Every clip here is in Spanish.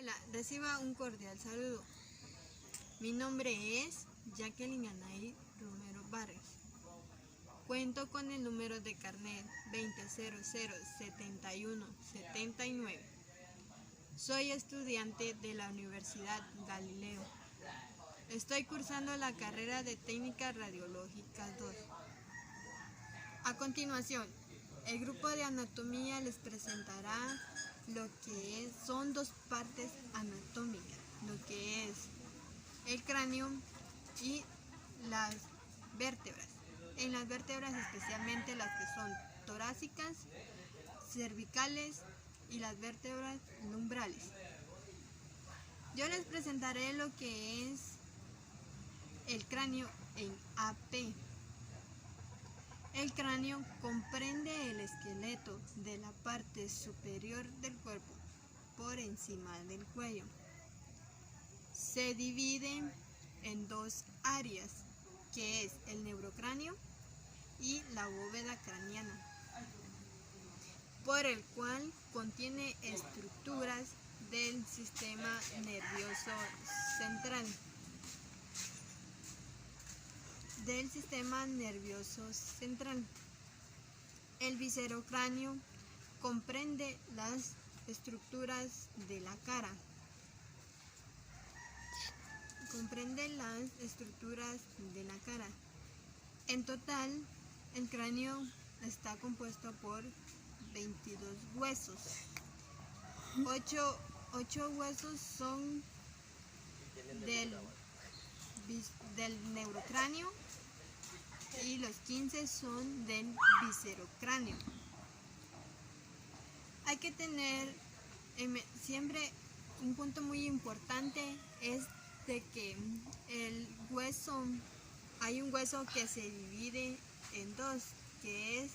Hola, reciba un cordial saludo. Mi nombre es Jacqueline Anaí Romero Vargas. Cuento con el número de carnet 20007179. Soy estudiante de la Universidad Galileo. Estoy cursando la carrera de Técnicas Radiológicas 2. A continuación, el grupo de anatomía les presentará lo que son dos partes anatómicas, lo que es el cráneo y las vértebras. En las vértebras especialmente las que son torácicas, cervicales y las vértebras lumbrales. Yo les presentaré lo que es el cráneo en AP. El cráneo comprende el esqueleto de la parte superior del cuerpo por encima del cuello. Se divide en dos áreas, que es el neurocráneo y la bóveda craneana, por el cual contiene estructuras del sistema nervioso central. El viscerocráneo comprende las estructuras de la cara. En total, el cráneo está compuesto por 22 huesos. 8 huesos son del neurocráneo y los 15 son del viscerocráneo. Hay que tener siempre un punto muy importante, es de que hay un hueso que se divide en dos, que es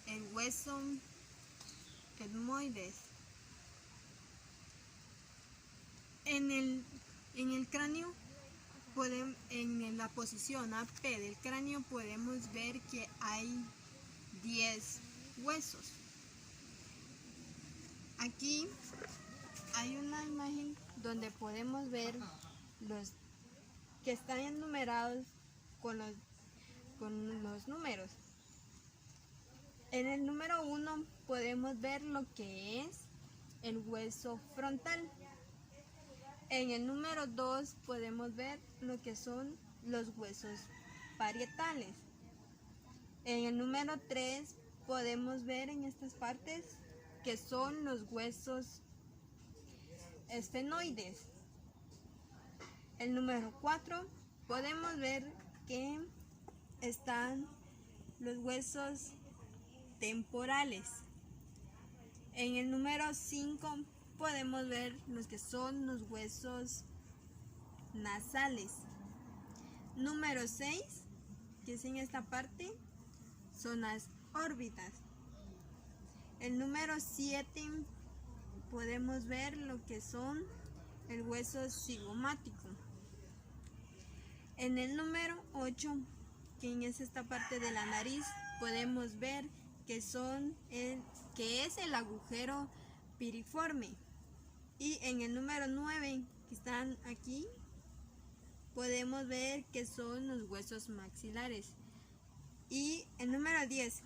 el hueso etmoides. En el cráneo, en la posición AP del cráneo podemos ver que hay 10 huesos. Aquí hay una imagen donde podemos ver los que están enumerados con los números. En el número 1 podemos ver lo que es el hueso frontal. En el número 2 podemos ver lo que son los huesos parietales. En el número 3 podemos ver en estas partes que son los huesos esfenoides. El número 4 podemos ver que están los huesos temporales. En el número 5 podemos ver los que son los huesos nasales. Número 6, que es en esta parte, son las órbitas. El número 7 podemos ver lo que son el hueso cigomático. En el número 8, que es esta parte de la nariz, podemos ver que es el agujero piriforme. Y en el número 9, que están aquí, podemos ver que son los huesos maxilares. Y el número 10,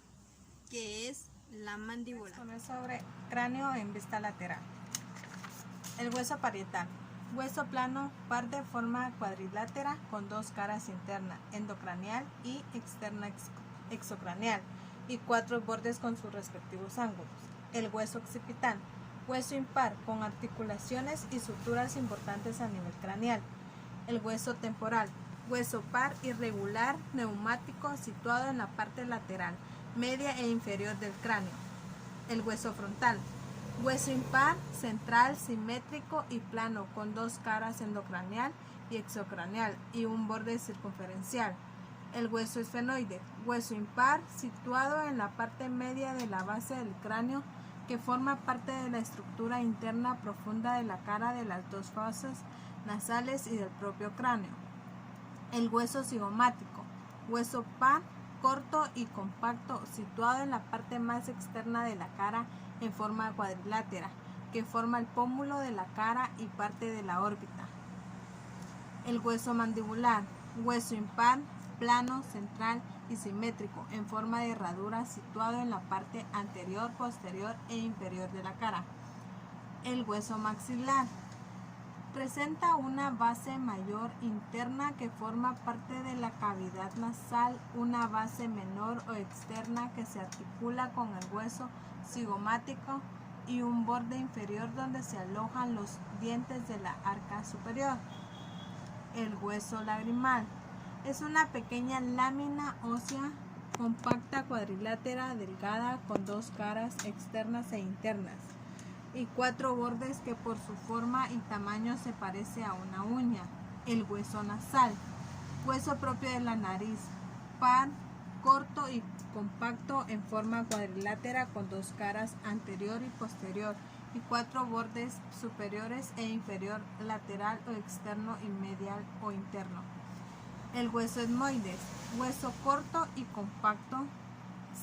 que es la mandíbula. Exponer sobre cráneo en vista lateral. El hueso parietal. Hueso plano, par de forma cuadrilátera con dos caras interna, endocraneal y externa exocraneal, y 4 bordes con sus respectivos ángulos. El hueso occipital. Hueso impar con articulaciones y suturas importantes a nivel craneal. El hueso temporal. Hueso par irregular neumático situado en la parte lateral, media e inferior del cráneo. El hueso frontal. Hueso impar, central, simétrico y plano con dos caras endocraneal y exocraneal y un borde circunferencial. El hueso esfenoide. Hueso impar situado en la parte media de la base del cráneo que forma parte de la estructura interna profunda de la cara, de las dos fosas nasales y del propio cráneo. El hueso cigomático. Hueso par, corto y compacto situado en la parte más externa de la cara en forma cuadrilátera, que forma el pómulo de la cara y parte de la órbita. El hueso mandibular, hueso impar, plano, central y simétrico, en forma de herradura, situado en la parte anterior, posterior e inferior de la cara. El hueso maxilar presenta una base mayor interna que forma parte de la cavidad nasal, una base menor o externa que se articula con el hueso cigomático y un borde inferior donde se alojan los dientes de la arca superior. El hueso lagrimal es una pequeña lámina ósea compacta cuadrilátera delgada con dos caras externas e internas y cuatro bordes que por su forma y tamaño se parece a una uña. El hueso nasal, hueso propio de la nariz, par, corto y compacto en forma cuadrilátera con dos caras anterior y posterior y cuatro bordes superiores e inferior, lateral o externo y medial o interno. El hueso etmoides, hueso corto y compacto,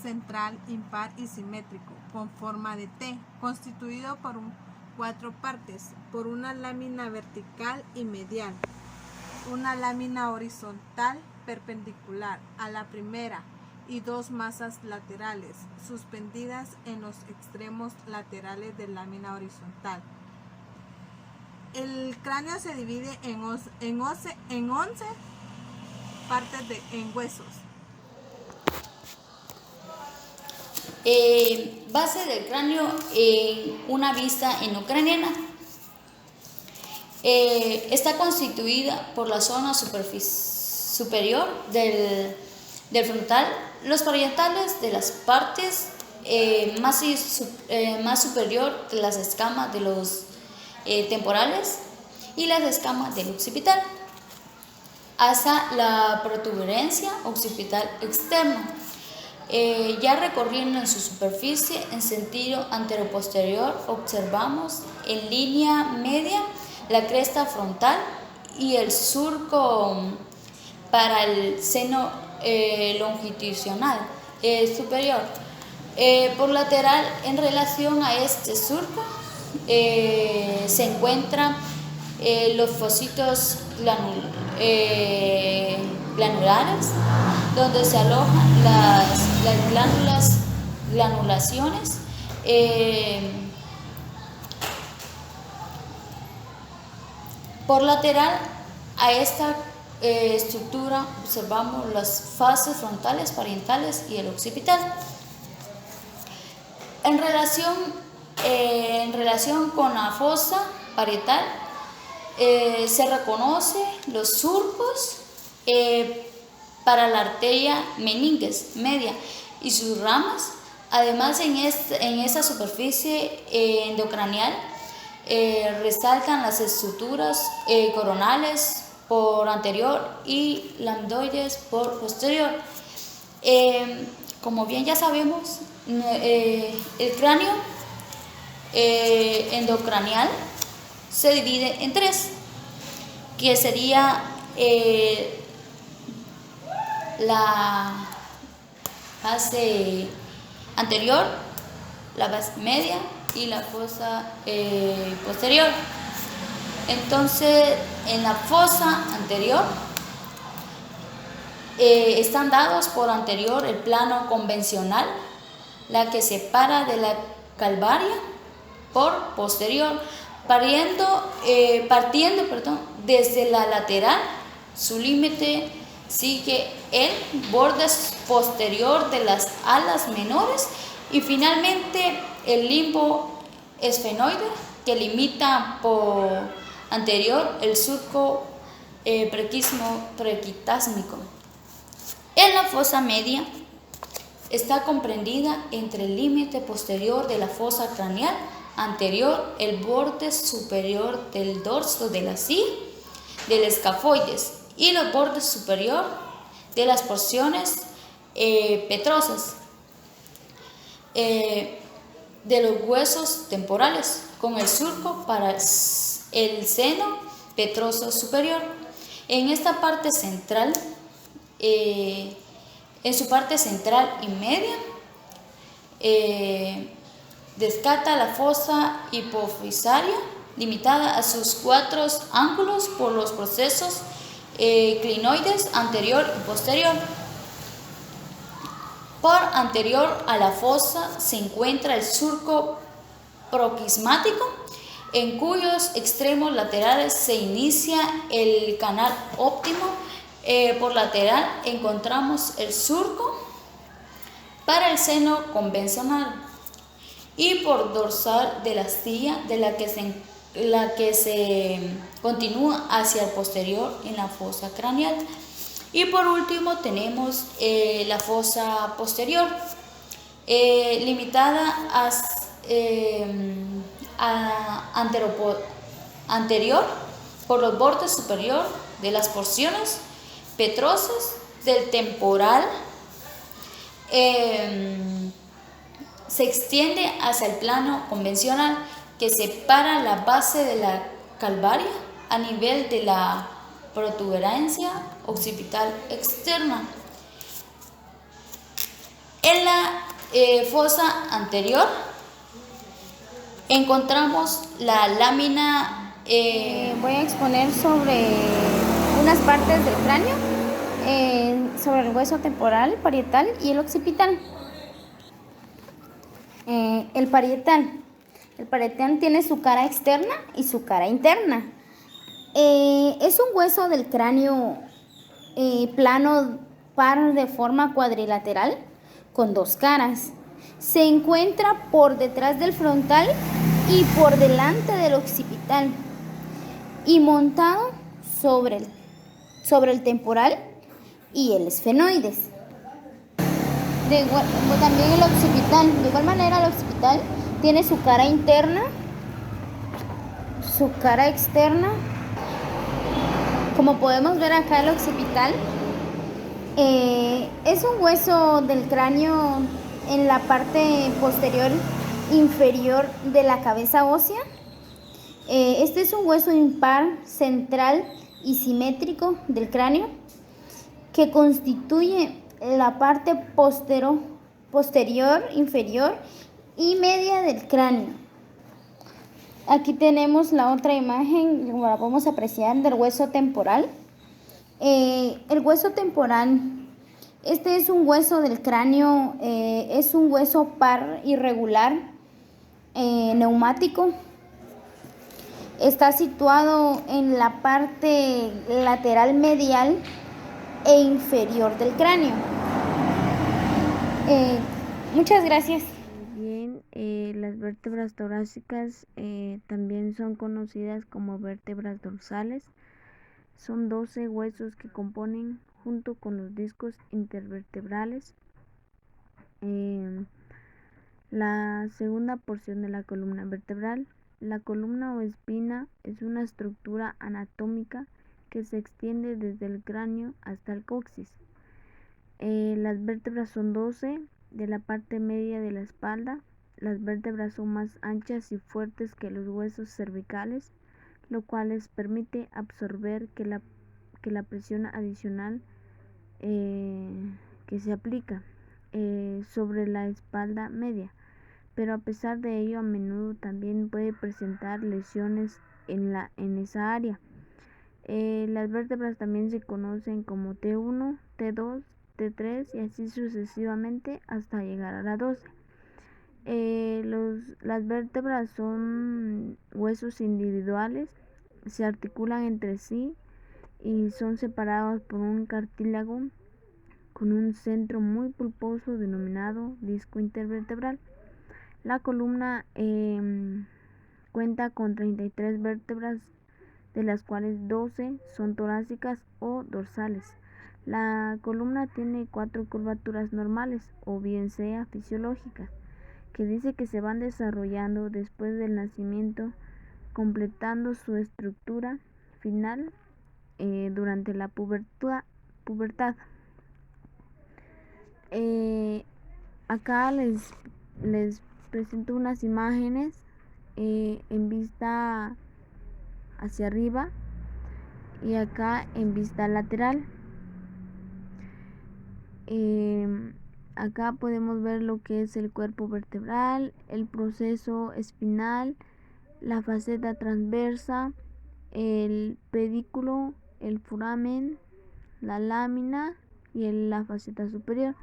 central, impar y simétrico, con forma de T, constituido por cuatro partes, por una lámina vertical y medial, una lámina horizontal perpendicular a la primera y dos masas laterales, suspendidas en los extremos laterales de la lámina horizontal. El cráneo se divide en 11 partes en huesos. Base del cráneo en una vista endocraniana. Está constituida por la zona superior del frontal, los parietales de las partes más superior de las escamas de los temporales y las escamas del occipital, hasta la protuberancia occipital externa. Ya recorriendo en su superficie en sentido anteroposterior observamos en línea media la cresta frontal y el surco para el seno longitudinal superior. Por lateral, en relación a este surco, se encuentran los focitos glandulares, donde se alojan las granulaciones. Por lateral a esta estructura observamos las fases frontales, parietales y el occipital. En relación con la fosa parietal, se reconoce los surcos para la arteria meninges media y sus ramas. Además, en esta superficie endocranial resaltan las estructuras coronales por anterior y lambdoides por posterior. Como bien ya sabemos, el cráneo endocranial se divide en tres, que sería la base anterior, la base media y la fosa posterior. Entonces, en la fosa anterior están dados por anterior el plano convencional, la que separa de la calvaria por posterior, partiendo desde la lateral. Su límite sigue el borde posterior de las alas menores y finalmente el limbo esfenoide, que limita por anterior el surco prequitásmico. En la fosa media está comprendida entre el límite posterior de la fosa craneal anterior, el borde superior del dorso de la silla, del escafoides y los bordes superior de las porciones petrosas de los huesos temporales, con el surco para el seno petroso superior. En esta parte central, en su parte central y media Descarta la fosa hipofisaria, limitada a sus 4 ángulos por los procesos clinoides anterior y posterior. Por anterior a la fosa se encuentra el surco proquismático, en cuyos extremos laterales se inicia el canal óptimo. Por lateral encontramos el surco para el seno convencional y por dorsal de la astilla, de la que se continúa hacia el posterior en la fosa craneal. Y por último tenemos la fosa posterior, limitada anterior por los bordes superior de las porciones petrosas del temporal. Se extiende hacia el plano convencional que separa la base de la calvaria a nivel de la protuberancia occipital externa. En la fosa anterior encontramos la lámina. Voy a exponer sobre unas partes del cráneo, sobre el hueso temporal, parietal y el occipital. El parietal tiene su cara externa y su cara interna. Es un hueso del cráneo plano par de forma cuadrilateral con 2 caras. Se encuentra por detrás del frontal y por delante del occipital y montado sobre el temporal y el esfenoides. También el occipital, de igual manera el occipital tiene su cara interna, su cara externa. Como podemos ver acá, el occipital es un hueso del cráneo en la parte posterior inferior de la cabeza ósea. Este es un hueso impar, central y simétrico del cráneo que constituye la parte posterior, inferior y media del cráneo. Aquí tenemos la otra imagen, la podemos apreciar, del hueso temporal. El hueso temporal, este es un hueso del cráneo, es un hueso par irregular, neumático. Está situado en la parte lateral medial e inferior del cráneo. Muchas gracias. Bien, las vértebras torácicas también son conocidas como vértebras dorsales. Son 12 huesos que componen, junto con los discos intervertebrales, la segunda porción de la columna vertebral. La columna o espina es una estructura anatómica que se extiende desde el cráneo hasta el coxis. Las vértebras son 12 de la parte media de la espalda. Las vértebras son más anchas y fuertes que los huesos cervicales, lo cual les permite absorber que la presión adicional que se aplica sobre la espalda media. Pero a pesar de ello, a menudo también puede presentar lesiones en esa área. Las vértebras también se conocen como T1, T2, T3 y así sucesivamente hasta llegar a la 12. Las vértebras son huesos individuales, se articulan entre sí y son separados por un cartílago con un centro muy pulposo denominado disco intervertebral. La columna cuenta con 33 vértebras, de las cuales 12 son torácicas o dorsales. La columna tiene 4 curvaturas normales o bien sea fisiológicas, que dice que se van desarrollando después del nacimiento, completando su estructura final durante la pubertad. Acá les presento unas imágenes en vista hacia arriba y acá en vista lateral. Acá podemos ver lo que es el cuerpo vertebral, el proceso espinal, la faceta transversa, el pedículo, el foramen, la lámina y la faceta superior.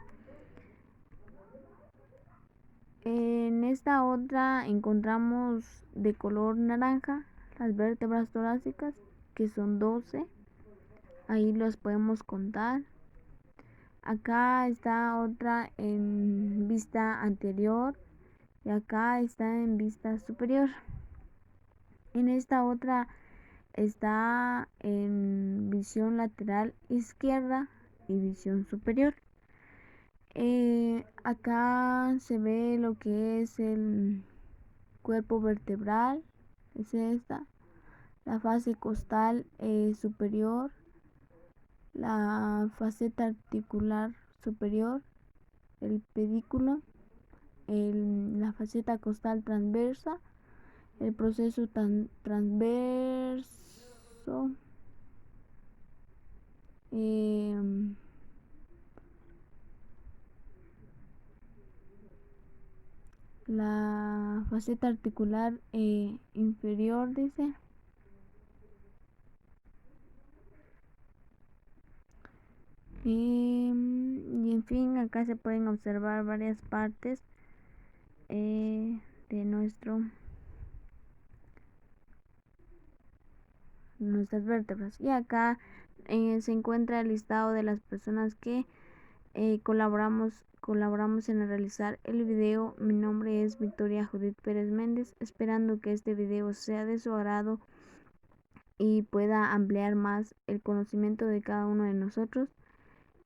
En esta otra encontramos de color naranja las vértebras torácicas, que son 12. Ahí las podemos contar. Acá está otra en vista anterior y acá está en vista superior. En esta otra está en visión lateral izquierda y visión superior. Acá se ve lo que es el cuerpo vertebral, es esta, la fase costal superior, la faceta articular superior, el pedículo, la faceta costal transversa, el proceso transverso, la faceta articular inferior, dice. Y en fin, acá se pueden observar varias partes de nuestras vértebras. Y acá se encuentra el listado de las personas que colaboramos en realizar el video. Mi nombre es Victoria Judith Pérez Méndez, esperando que este video sea de su agrado y pueda ampliar más el conocimiento de cada uno de nosotros.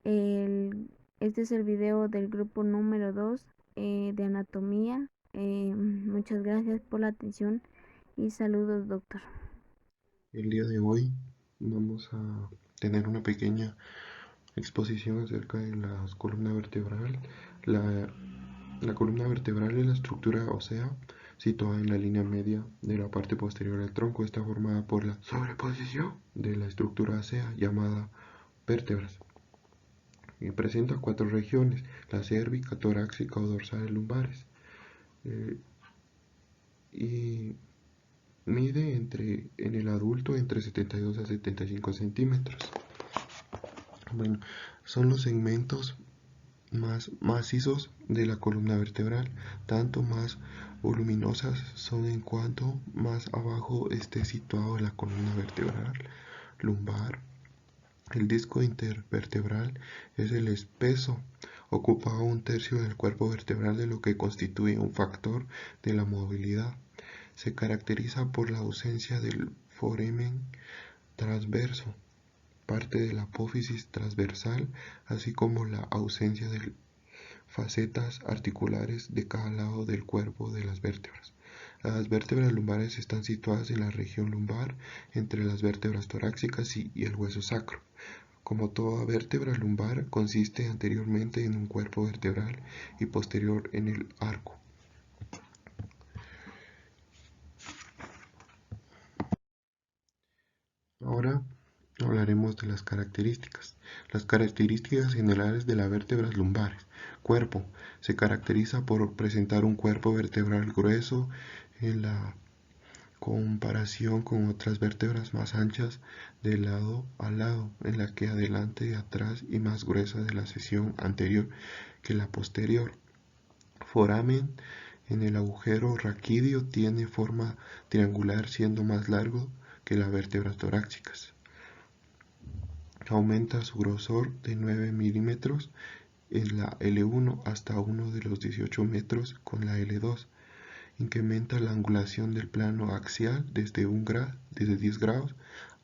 Este es el video del grupo número 2 de anatomía. Muchas gracias por la atención y saludos, doctor. El día de hoy vamos a tener una pequeña exposición acerca de la columna vertebral. La columna vertebral es la estructura ósea situada en la línea media de la parte posterior del tronco. Está formada por la sobreposición de la estructura ósea llamada vértebras. Y presenta 4 regiones: la cérvica, torácica o dorsales lumbares. Y mide en el adulto entre 72 a 75 centímetros. Bueno, son los segmentos más macizos de la columna vertebral. Tanto más voluminosas son en cuanto más abajo esté situado la columna vertebral lumbar. El disco intervertebral es el espeso, ocupa 1/3 del cuerpo vertebral, de lo que constituye un factor de la movilidad. Se caracteriza por la ausencia del foramen transverso, parte de la apófisis transversal, así como la ausencia de facetas articulares de cada lado del cuerpo de las vértebras. Las vértebras lumbares están situadas en la región lumbar, entre las vértebras torácicas y el hueso sacro. Como toda vértebra lumbar, consiste anteriormente en un cuerpo vertebral y posterior en el arco. Ahora hablaremos de las características. Las características generales de las vértebras lumbares. Cuerpo. Se caracteriza por presentar un cuerpo vertebral grueso en la comparación con otras vértebras, más anchas de lado a lado, en la que adelante y atrás, y más gruesa de la sección anterior que la posterior. Foramen. En el agujero raquídeo tiene forma triangular, siendo más largo que las vértebras torácicas. Aumenta su grosor de 9 milímetros en la L1 hasta uno de los 18 metros con la L2. Incrementa la angulación del plano axial desde 10 grados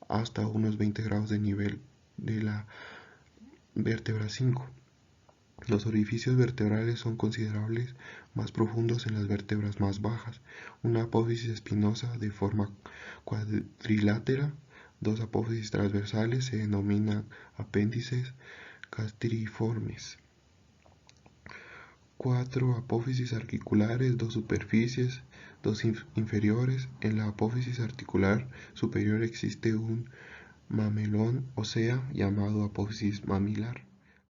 hasta unos 20 grados de nivel de la vértebra 5. Los orificios vertebrales son considerables más profundos en las vértebras más bajas. Una apófisis espinosa de forma cuadrilátera. 2 apófisis transversales se denominan apéndices gastriformes. 4 apófisis articulares, 2 superficies, 2 inferiores. En la apófisis articular superior existe un mamelón ósea llamado apófisis mamilar.